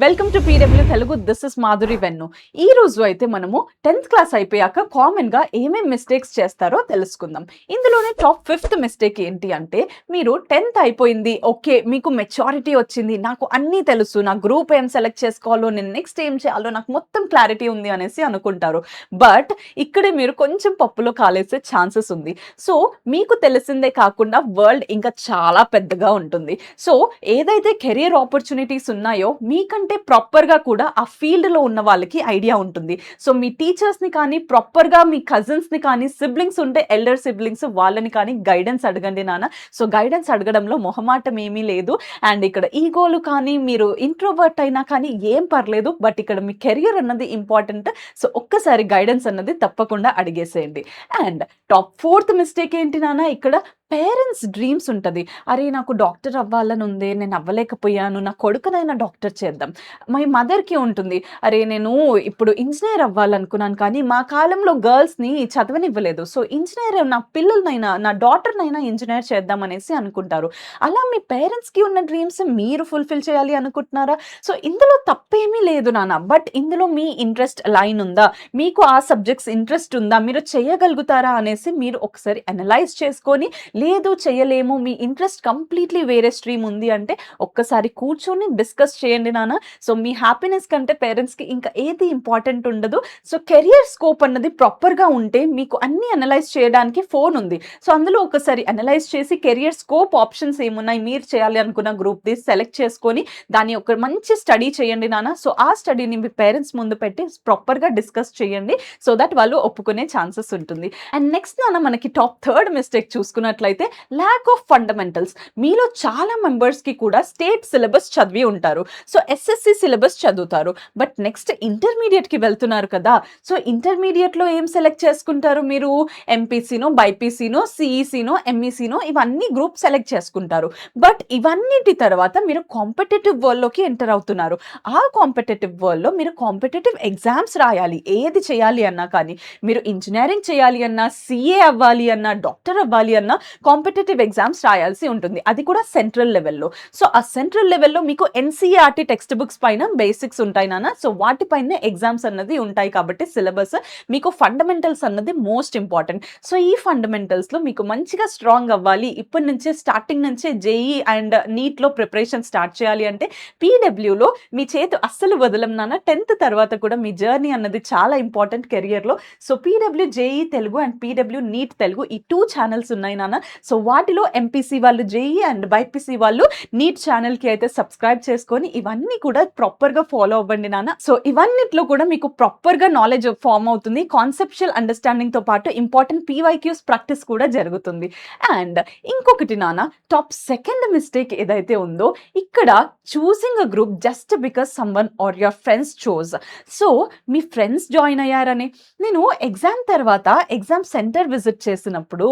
Welcome to PW Telugu. This is Madhuri వెన్ను. ఈ రోజు అయితే మనము 10th క్లాస్ అయిపోయాక కామన్ గా ఏమేం మిస్టేక్స్ చేస్తారో తెలుసుకుందాం. ఇందులోనే టాప్ 5th మిస్టేక్ ఏంటి అంటే, మీరు 10th అయిపోయింది, ఓకే మీకు మెచ్యూరిటీ వచ్చింది, నాకు అన్నీ తెలుసు, నా గ్రూప్ ఏం సెలెక్ట్ చేసుకోవాలో, నేను నెక్స్ట్ ఏం చేయాలో నాకు మొత్తం క్లారిటీ ఉంది అనేసి అనుకుంటారు. బట్ ఇక్కడే మీరు కొంచెం పప్పులో కాలేసే ఛాన్సెస్ ఉంది. సో మీకు తెలిసిందే కాకుండా వరల్డ్ ఇంకా చాలా పెద్దగా ఉంటుంది. సో ఏదైతే కెరియర్ ఆపర్చునిటీస్ ఉన్నాయో మీకంటే ప్రాపర్గా కూడా ఆ ఫీల్డ్లో ఉన్న వాళ్ళకి ఐడియా ఉంటుంది. సో మీ టీచర్స్ని కానీ, ప్రాపర్గా మీ కజిన్స్ని కానీ, సిబ్లింగ్స్ ఉంటే ఎల్డర్ సిబ్లింగ్స్ వాళ్ళని కానీ గైడెన్స్ అడగండి నాన్న. సో గైడెన్స్ అడగడంలో మొహమాటం ఏమీ లేదు. అండ్ ఇక్కడ ఈగోలు కానీ, మీరు ఇంట్రోవర్ట్ అయినా కానీ ఏం పర్లేదు. బట్ ఇక్కడ మీ కెరియర్ అన్నది ఇంపార్టెంట్. సో ఒక్కసారి గైడెన్స్ అన్నది తప్పకుండా అడిగేసేయండి. అండ్ టాప్ 4th మిస్టేక్ ఏంటి నాన్న, ఇక్కడ పేరెంట్స్ డ్రీమ్స్ ఉంటుంది. అరే నాకు డాక్టర్ అవ్వాలని ఉంది, నేను అవ్వలేకపోయాను, నా కొడుకునైనా డాక్టర్ చేద్దాం. మై మదర్కి ఉంటుంది, అరే నేను ఇప్పుడు ఇంజనీర్ అవ్వాలనుకున్నాను కానీ మా కాలంలో గర్ల్స్ని చదవనివ్వలేదు, సో ఇంజనీర్ నా పిల్లలనైనా, నా డాటర్నైనా ఇంజనీర్ చేద్దాం అనేసి అనుకుంటారు. అలా మీ పేరెంట్స్కి ఉన్న డ్రీమ్స్ మీరు ఫుల్ఫిల్ చేయాలి అనుకుంటున్నారా? సో ఇందులో తప్పేమీ లేదు నాన్న. బట్ ఇందులో మీ ఇంట్రెస్ట్ లైన్ ఉందా, మీకు ఆ సబ్జెక్ట్స్ ఇంట్రెస్ట్ ఉందా, మీరు చేయగలుగుతారా అనేసి మీరు ఒకసారి అనలైజ్ చేసుకొని, లేదు చేయలేము, మీ ఇంట్రెస్ట్ కంప్లీట్లీ వేరే స్ట్రీమ్ ఉంది అంటే ఒక్కసారి కూర్చొని డిస్కస్ చేయండి నాన్న. సో మీ హ్యాపీనెస్ కంటే పేరెంట్స్కి ఇంకా ఏది ఇంపార్టెంట్ ఉండదు. సో కెరియర్ స్కోప్ అన్నది ప్రాపర్గా ఉంటే మీకు అన్ని అనలైజ్ చేయడానికి ఫోన్ ఉంది. సో అందులో ఒకసారి అనలైజ్ చేసి కెరియర్ స్కోప్ ఆప్షన్స్ ఏమున్నాయి, మీరు చేయాలి అనుకున్న గ్రూప్ది సెలెక్ట్ చేసుకొని దాన్ని ఒక మంచి స్టడీ చేయండి నాన్న. సో ఆ స్టడీని మీ పేరెంట్స్ ముందు పెట్టి ప్రాపర్గా డిస్కస్ చేయండి, సో దట్ వాళ్ళు ఒప్పుకునే ఛాన్సెస్ ఉంటుంది. అండ్ నెక్స్ట్ నాన్న మనకి టాప్ 3rd మిస్టేక్ చూసుకున్నట్లయితే ల్యాక్ ఆఫ్ ఫండమెంటల్స్. మీలో చాలా మెంబర్స్కి కూడా స్టేట్ సిలబస్ చదివి ఉంటారు, సో ఎస్ఎస్సి సిలబస్ చదువుతారు. బట్ నెక్స్ట్ ఇంటర్మీడియట్కి వెళ్తున్నారు కదా, సో ఇంటర్మీడియట్లో ఏం సెలెక్ట్ చేసుకుంటారు మీరు? ఎంపీసీనో, బైపీసీనో, సిఈసీనో, ఎంఈసీనో ఇవన్నీ గ్రూప్ సెలెక్ట్ చేసుకుంటారు. బట్ ఇవన్నిటి తర్వాత మీరు కాంపిటేటివ్ వరల్డ్లోకి ఎంటర్ అవుతున్నారు. ఆ కాంపిటేటివ్ వరల్డ్లో మీరు కాంపిటేటివ్ ఎగ్జామ్స్ రాయాలి. ఏది చేయాలి అన్నా కానీ, మీరు ఇంజనీరింగ్ చేయాలి అన్నా, సిఏ అవ్వాలి అన్నా, డాక్టర్ అవ్వాలి అన్నా కాంపిటేటివ్ ఎగ్జామ్స్ రాయాల్సి ఉంటుంది, అది కూడా సెంట్రల్ లెవెల్లో. సో ఆ సెంట్రల్ లెవెల్లో మీకు ఎన్సీఆర్టీ టెక్స్ట్ బుక్స్ పైన బేసిక్స్ ఉంటాయి నాన్న. సో వాటిపైన ఎగ్జామ్స్ అన్నది ఉంటాయి కాబట్టి సిలబస్ మీకు ఫండమెంటల్స్ అన్నది మోస్ట్ ఇంపార్టెంట్. సో ఈ ఫండమెంటల్స్లో మీకు మంచిగా స్ట్రాంగ్ అవ్వాలి, ఇప్పటి నుంచే స్టార్టింగ్ నుంచే జేఈ అండ్ నీట్లో ప్రిపరేషన్ స్టార్ట్ చేయాలి అంటే పీడబ్ల్యూలో మీ చేతి అస్సలు వదలం నాన్న. 10th తర్వాత కూడా మీ జర్నీ అన్నది చాలా ఇంపార్టెంట్ కెరియర్లో. So PW JEE Telugu and PW NEET Telugu ఈ 2 ఛానల్స్ ఉన్నాయి నాన్న. సో వాటిలో ఎంపీసీ వాళ్ళు జేఈ అండ్ బైపీసీ వాళ్ళు నీట్ ఛానల్కి అయితే సబ్స్క్రైబ్ చేసుకొని ఇవన్నీ కూడా ప్రాపర్గా ఫాలో అవ్వండి నాన్న. సో ఇవన్నిట్లో కూడా మీకు ప్రాపర్గా నాలెడ్జ్ ఫామ్ అవుతుంది, కాన్సెప్చువల్ అండర్స్టాండింగ్తో పాటు ఇంపార్టెంట్ పీవైక్యూస్ ప్రాక్టీస్ కూడా జరుగుతుంది. అండ్ ఇంకొకటి నాన్న, టాప్ 2nd మిస్టేక్ ఏదైతే ఉందో, ఇక్కడ choosing a group just because someone or your friends chose. So me friends join అయ్యారని, నేను ఎగ్జామ్ తర్వాత ఎగ్జామ్ సెంటర్ విజిట్ చేసినప్పుడు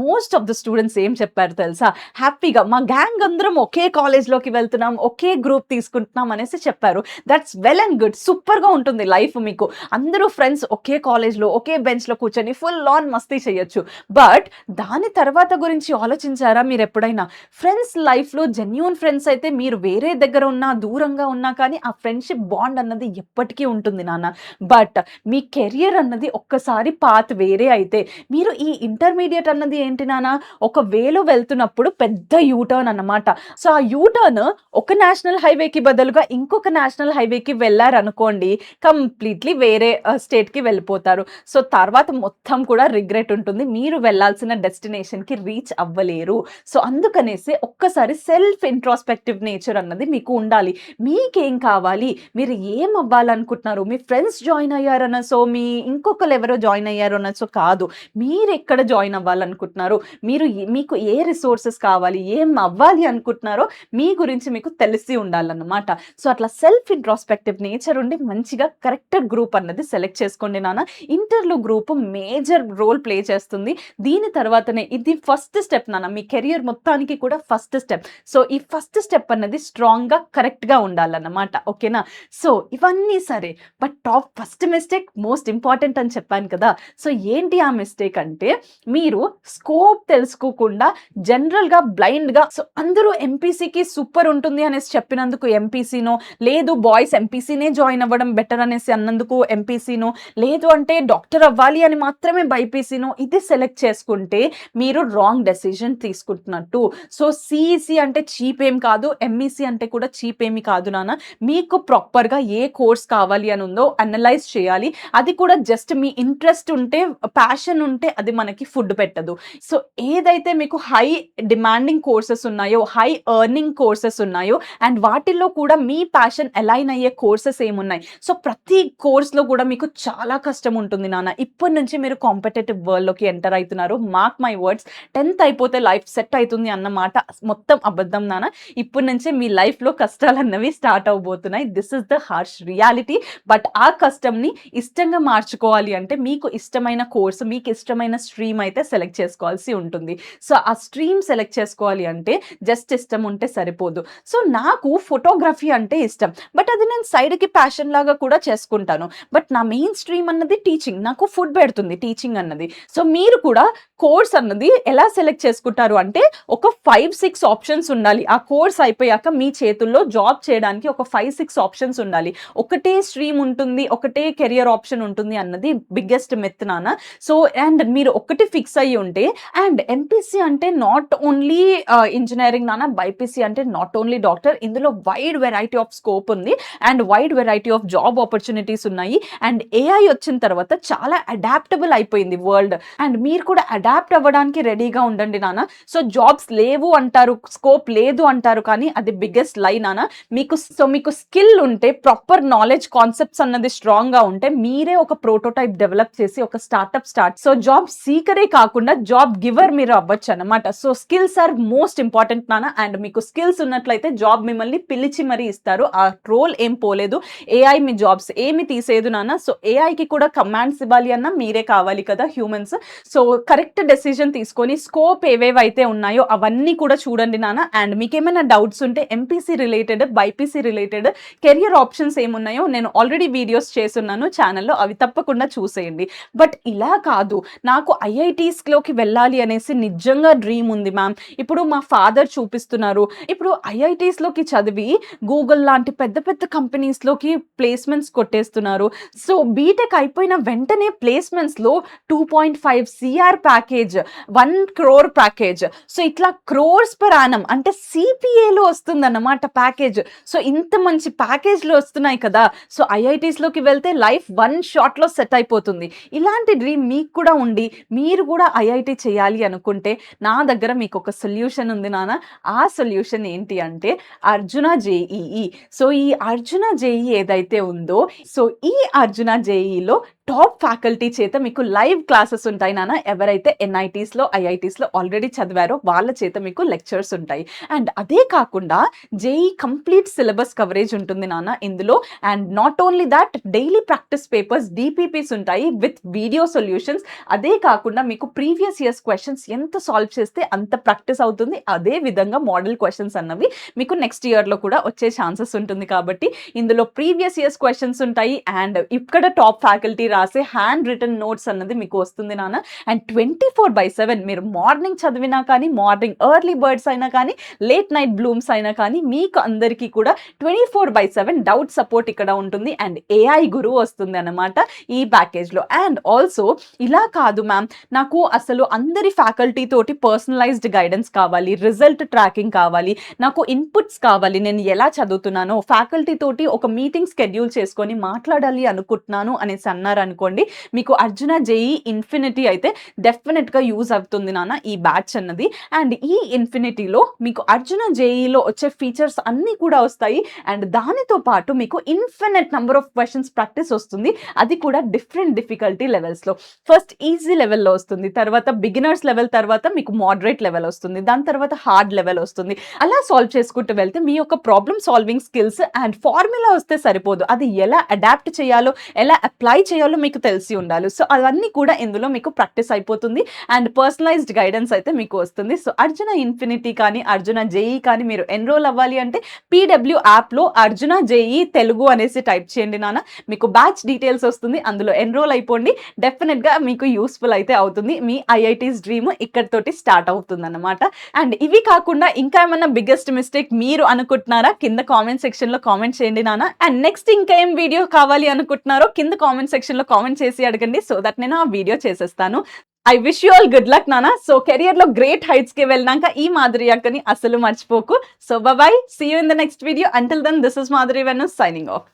మోస్ట్ ఆఫ్ ద స్టూడెంట్స్ ఏం చెప్పారు తెలుసా? హ్యాపీగా మా గ్యాంగ్ అందరం ఒకే కాలేజ్లోకి వెళ్తున్నాం, ఒకే గ్రూప్ తీసుకుంటున్నాం అనేసి చెప్పారు. దట్స్ వెల్ అండ్ గుడ్, సూపర్గా ఉంటుంది లైఫ్ మీకు. అందరూ ఫ్రెండ్స్ ఒకే కాలేజ్లో ఒకే బెంచ్లో కూర్చొని ఫుల్ ఆన్ మస్తీ చేయొచ్చు. బట్ దాని తర్వాత గురించి ఆలోచించారా మీరు ఎప్పుడైనా? ఫ్రెండ్స్ లైఫ్లో జెన్యూన్ ఫ్రెండ్స్ అయితే మీరు వేరే దగ్గర ఉన్నా, దూరంగా ఉన్నా కానీ ఆ ఫ్రెండ్షిప్ బాండ్ అన్నది ఎప్పటికీ ఉంటుంది నాన్న. బట్ మీ కెరియర్ అన్నది ఒక్కసారి పాత్ వేరే అయితే, మీరు ఈ ఇంటర్మీడియట్ అన్నది ఏంటి నాన్న, ఒక వేలో వెళ్తున్నప్పుడు పెద్ద యూటర్న్ అన్నమాట. సో ఆ యూటర్న్ ఒక నేషనల్ హైవేకి బదులుగా ఇంకొక నేషనల్ హైవేకి వెళ్ళారనుకోండి, కంప్లీట్లీ వేరే స్టేట్కి వెళ్ళిపోతారు. సో తర్వాత మొత్తం కూడా రిగ్రెట్ ఉంటుంది, మీరు వెళ్ళాల్సిన డెస్టినేషన్కి రీచ్ అవ్వలేరు. సో అందుకనేసి ఒక్కసారి సెల్ఫ్ ఇంట్రాస్పెక్టివ్ నేచర్ అన్నది మీకు ఉండాలి. మీకేం కావాలి, మీరు ఏం అవ్వాలనుకుంటున్నారు? మీ ఫ్రెండ్స్ జాయిన్ అయ్యారన్న సో మీ ఇంకొకరు ఎవరో జాయిన్ అయ్యారు అన్న సో కాదు, మీరు ఎక్కడ జాయిన్ అవ్వాలనుకుంటున్నారు, మీరు మీకు ఏ రిసోర్సెస్ కావాలి, ఏం అవ్వాలి అనుకుంటున్నారో మీ గురించి మీకు తెలిసి ఉండాలన్నమాట. సో అట్లా సెల్ఫ్ ఇంట్రాస్పెక్టివ్ నేచర్ ఉండి మంచిగా కరెక్టెడ్ గ్రూప్ అన్నది సెలెక్ట్ చేసుకోండి నాన్న. ఇంటర్లో గ్రూప్ మేజర్ రోల్ ప్లే చేస్తుంది. దీని తర్వాతనే ఇది ఫస్ట్ స్టెప్ నాన్న, మీ కెరియర్ మొత్తానికి కూడా ఫస్ట్ స్టెప్. సో ఈ ఫస్ట్ స్టెప్ అన్నది స్ట్రాంగ్గా కరెక్ట్గా ఉండాలన్నమాట, ఓకేనా? సో ఇవన్నీ సరే, but top first mistake most important అని చెప్పాను కదా. సో ఏంటి ఆ మిస్టేక్ అంటే, మీరు స్కోప్ తెలుసుకోకుండా జనరల్‌గా బ్లైండ్‌గా సో, అందరూ ఎంపీసీకి సూపర్ ఉంటుంది అనేసి చెప్పినందుకు ఎంపీసీనో, లేదు బాయ్స్ ఎంపీసీనే జాయిన్ అవ్వడం బెటర్ అనేసి అన్నందుకు ఎంపీసీనో, లేదు అంటే డాక్టర్ అవ్వాలి అని మాత్రమే బైపీసీనో ఇది సెలెక్ట్ చేసుకుంటే మీరు రాంగ్ డెసిషన్ తీసుకుంటున్నట్టు. సో, సీఈసీ అంటే చీప్ ఏం కాదు. ఎంఈసీ అంటే కూడా చీప్ ఏమి కాదు నాన్న. మీకు ప్రాపర్‌గా ఏ కోర్స్ కావాలి అని ఉందో అనలైజ్ చేయాలి. అది కూడా జస్ట్ మీ ఇంట్రెస్ట్ ఉంటే, ప్యాషన్ ఉంటే అది మనకి ఫుడ్ పెట్టదు. సో, ఏదైతే మీకు హై డిమాండింగ్ కోర్సెస్ ఉన్నాయో, హై ఎర్నింగ్ కోర్సెస్ ఉన్నాయో అండ్ వాటిల్లో కూడా మీ ప్యాషన్ అలైన్ అయ్యే కోర్సెస్ ఏమున్నాయి. సో, ప్రతి కోర్స్‌లో కూడా మీకు చాలా కష్టం ఉంటుంది నాన్న. ఇప్పటి నుంచి మీరు కాంపిటీటివ్ వరల్డ్‌లోకి ఎంటర్ అయితున్నారు. మార్క్ మై వర్డ్స్ 10th అయిపోతే లైఫ్ సెట్ అయితుంది అన్న మాట మొత్తం అబద్ధం నాన్న. ఇప్పటి నుంచే మీ లైఫ్‌లో కష్టాలన్నవి స్టార్ట్ అవ్వబోతున్నాయి. This is the harsh reality. But ఆ కష్టంని ఇష్టంగా మార్చుకోవాలి అంటే మీకు ఇష్టమైన కోర్స్, మీకు ఇష్టమైన స్ట్రీమ్ అయితే సెలెక్ట్ చేసుకోవాల్సి ఉంటుంది. సో, ఆ స్ట్రీమ్ సెలెక్ట్ చేసుకోవాలి అంటే జస్ట్ ఇష్టం ఉంటే సరిపోదు. సో, నాకు ఫోటోగ్రఫీ అంటే ఇష్టం. బట్ అది నేను సైడ్‌కి ప్యాషన్ లాగా కూడా చేసుకుంటాను. బట్ నా మెయిన్ స్ట్రీమ్ అన్నది టీచింగ్. నాకు ఫుడ్ పెడుతుంది టీచింగ్ అన్నది. సో, మీరు కూడా కోర్స్ అన్నది ఎలా సెలెక్ట్ చేసుకుంటారు అంటే ఒక 5, 6 ఆప్షన్స్ ఉండాలి. ఆ కోర్స్ అయిపోయాక మీ చేతుల్లో జాబ్ చేయడానికి ఒక 5, 6 ఆప్షన్స్ ఉండాలి. ఒకటే స్ట్రీమ్ ఉంటుంది, ఒకటే కెరియర్ ఆప్షన్ ఉంటుంది అన్నది బిగ్గెస్ట్ మిత్ నాన్న. సో, అండ్ మీరు ఒకటి ఫిక్స్ అయ్యి ఉంటే అండ్ ఎంపీసీ అంటే నాట్ ఓన్లీ ఇంజినీరింగ్ నాన్న. బైపీసీ అంటే నాట్ ఓన్లీ డాక్టర్. ఇందులో వైడ్ వెరైటీ ఆఫ్ స్కోప్ ఉంది and wide variety of job opportunities ఉన్నాయి. అండ్ ఏఐ వచ్చిన తర్వాత చాలా అడాప్టబుల్ అయిపోయింది వరల్డ్. అండ్ మీరు కూడా అడాప్ట్ అవ్వడానికి రెడీగా ఉండండి నాన్న. సో, జాబ్స్ లేవు అంటారు, స్కోప్ లేదు అంటారు కానీ అది బిగ్గెస్ట్ లై నాన్న. మీకు స్కిల్ ఉంటే, ప్రాపర్ నాలెడ్జ్ కాన్సెప్ట్స్ అన్నది స్ట్రాంగ్ గా ఉంటే మీరే ఒక ప్రోటోటైప్ డెవలప్ చేసి ఒక స్టార్ట్ సో జాబ్ సీకరే కాకుండా జాబ్ గివర్ మీరు అవ్వచ్చు అనమాట. So, skills are most important నాన్న. అండ్ మీకు స్కిల్స్ ఉన్నట్లయితే జాబ్ మిమ్మల్ని పిలిచి మరీ ఇస్తారు. ఆ రోల్ ఏం పోలేదు. ఏఐ మీ జాబ్స్ ఏమి తీసేదు నాన్న. సో, ఏఐకి కూడా కమాండ్స్ ఇవ్వాలి అన్న మీరే కావాలి కదా హ్యూమన్స్. సో, కరెక్ట్ డెసిజన్ తీసుకొని స్కోప్ ఏవేవైతే ఉన్నాయో అవన్నీ కూడా చూడండి నాన్న. అండ్ మీకేమైనా డౌట్స్ ఉంటే MPC related, BiPC related career options ఏమున్నాయో నేను ఆల్రెడీ వీడియోస్ చేస్తున్నాను ఛానల్లో, అవి తప్పకుండా చూసేయండి. బట్ ఇలా కాదు, నాకు ఐఐటీస్లోకి వెళ్ళాలి అనేసి నిజంగా డ్రీమ్ ఉంది మ్యామ్. ఇప్పుడు మా ఫాదర్ చూపిస్తున్నారు. ఇప్పుడు ఐఐటీస్లోకి చదివి గూగుల్ లాంటి పెద్ద పెద్ద కంపెనీస్లోకి ప్లేస్మెంట్స్ కొట్టేస్తున్నారు. సో, బీటెక్ అయిపోయిన వెంటనే ప్లేస్మెంట్స్లో 2.5 CR package, 1 crore package. So, ఇట్లా క్రోర్స్ పర్ యానం అంటే సిపిఏలో వస్తుందన్నమాట ప్యాకేజ్. సో, ఇంత మంచి ప్యాకేజ్లు వస్తున్నాయి కదా. సో, ఐఐటీస్లోకి వెళ్తే లైఫ్ 1 షాట్లో సెట్ అయిపోతుంది. ఇలాంటి డ్రీమ్ మీకు కూడా ఉండి మీరు కూడా ఐఐటీ చేయాలి అనుకుంటే నా దగ్గర మీకు ఒక సొల్యూషన్ ఉంది నాన్న. ఆ సొల్యూషన్ ఏంటి అంటే అర్జున జేఈఈ. సో, ఈ అర్జున జేఈ ఏదైతే ఉందో, సో ఈ అర్జున జేఈలో టాప్ ఫ్యాకల్టీ చేత మీకు లైవ్ క్లాసెస్ ఉంటాయి నాన్న. ఎవరైతే ఎన్ఐటీస్లో, ఐఐటీస్లో ఆల్రెడీ చదివారో వాళ్ళ చేత మీకు లెక్చర్స్ ఉంటాయి. అండ్ అదే కాకుండా జేఈ కంప్లీట్ సిలబస్ కవరేజ్ ఉంటుంది నాన్న ఇందులో. And not only that, daily practice papers, DPPs ఉంటాయి విత్ వీడియో సొల్యూషన్స్. అదే కాకుండా మీకు ప్రీవియస్ ఇయర్స్ క్వశ్చన్స్ ఎంత సాల్వ్ చేస్తే అంత ప్రాక్టీస్ అవుతుంది. అదే విధంగా మోడల్ క్వశ్చన్స్ అన్నవి మీకు నెక్స్ట్ ఇయర్లో కూడా వచ్చే ఛాన్సెస్ ఉంటుంది. కాబట్టి ఇందులో ప్రీవియస్ ఇయర్స్ క్వశ్చన్స్ ఉంటాయి అండ్ ఇక్కడ టాప్ ఫ్యాకల్టీ రాసే హ్యాండ్ రిటన్ నోట్స్ అన్నది మీకు వస్తుంది నాన్న. అండ్ 24/7 మీరు మార్నింగ్ చదివినా కానీ, మార్నింగ్ ఎర్లీ బర్డ్స్ అయినా కానీ, లేట్ నైట్ బ్లూమ్స్ అయినా కానీ మీకు అందరికీ కూడా 24/7 డౌట్ సపోర్ట్ ఇక్కడ ఉంటుంది. అండ్ ఏఐ గురువు వస్తుంది అన్నమాట ఈ ప్యాకేజ్లో. అండ్ ఆల్సో ఇలా కాదు మ్యామ్, నాకు అసలు అందరి ఫ్యాకల్టీ తోటి పర్సనలైజ్డ్ గైడెన్స్ కావాలి, రిజల్ట్ ట్రాకింగ్ కావాలి, నాకు ఇన్పుట్స్ కావాలి, నేను ఎలా చదువుతున్నానో ఫ్యాకల్టీ తోటి ఒక మీటింగ్ షెడ్యూల్ చేసుకొని మాట్లాడాలి అనుకుంటున్నాను అనేసి అన్నారు అనుకోండి, మీకు అర్జున జేఈ ఇన్ఫినిటీ అయితే డెఫినెట్గా యూజ్ అవుతుంది నాన్న ఈ బ్యాచ్ అన్నది. అండ్ ఈ ఇన్ఫినిటీలో మీకు అర్జున జేఈలో వచ్చే ఫీచర్స్ అన్నీ కూడా వస్తాయి. అండ్ దానితో పాటు మీకు infinite number of questions practice వస్తుంది. అది కూడా డిఫరెంట్ డిఫికల్టీ లెవెల్స్లో. ఫస్ట్ ఈజీ లెవెల్లో వస్తుంది, తర్వాత బిగినర్స్ లెవెల్, తర్వాత మీకు మోడరేట్ లెవెల్ వస్తుంది, దాని తర్వాత హార్డ్ లెవెల్ వస్తుంది. అలా సాల్వ్ చేసుకుంటూ వెళ్తే మీ యొక్క problem solving skills and formula వస్తే సరిపోదు, అది ఎలా అడాప్ట్ చేయాలో, ఎలా అప్లై చేయాలో కావాలో మీకు తెలిసి ఉండాలి. సో అవన్నీ కూడా ఇందులో మీకు ప్రాక్టీస్ అయిపోతుంది అండ్ పర్సనలైజ్డ్ గైడెన్స్ అయితే మీకు వస్తుంది. సో అర్జున ఇన్ఫినిటీ కానీ అర్జున జేఈ కానీ మీరు ఎన్రోల్ అవ్వాలి అంటే పీడబ్ల్యూ యాప్లో అర్జున జేఈ తెలుగు అనేసి టైప్ చేయండి నాన్న, మీకు బ్యాచ్ డీటెయిల్స్ వస్తుంది, అందులో ఎన్రోల్ అయిపోండి. డెఫినెట్గా మీకు యూస్ఫుల్ అయితే అవుతుంది. మీ ఐఐటీస్ డ్రీమ్ ఇక్కడితోటి స్టార్ట్ అవుతుంది అన్నమాట. అండ్ ఇవి కాకుండా ఇంకా ఏమన్నా బిగ్గెస్ట్ మిస్టేక్ మీరు అనుకుంటున్నారా కింద కామెంట్ సెక్షన్లో కామెంట్ చేయండి నాన్న. అండ్ నెక్స్ట్ ఇంకా ఏం వీడియో కావాలి అనుకుంటున్నారో కింద కామెంట్ సెక్షన్లో కామెంట్ చేసి అడగండి, సో దట్ నేను ఆ వీడియో చేసేస్తాను. I wish you all good luck నాన్న. సో కెరియర్ లో గ్రేట్ హైట్స్ కి వెళ్ళినాక ఈ మాధురి అక్కని అసలు మర్చిపోకు. So bye, see you in the next video. Until then this is Madhuri Vennu signing of.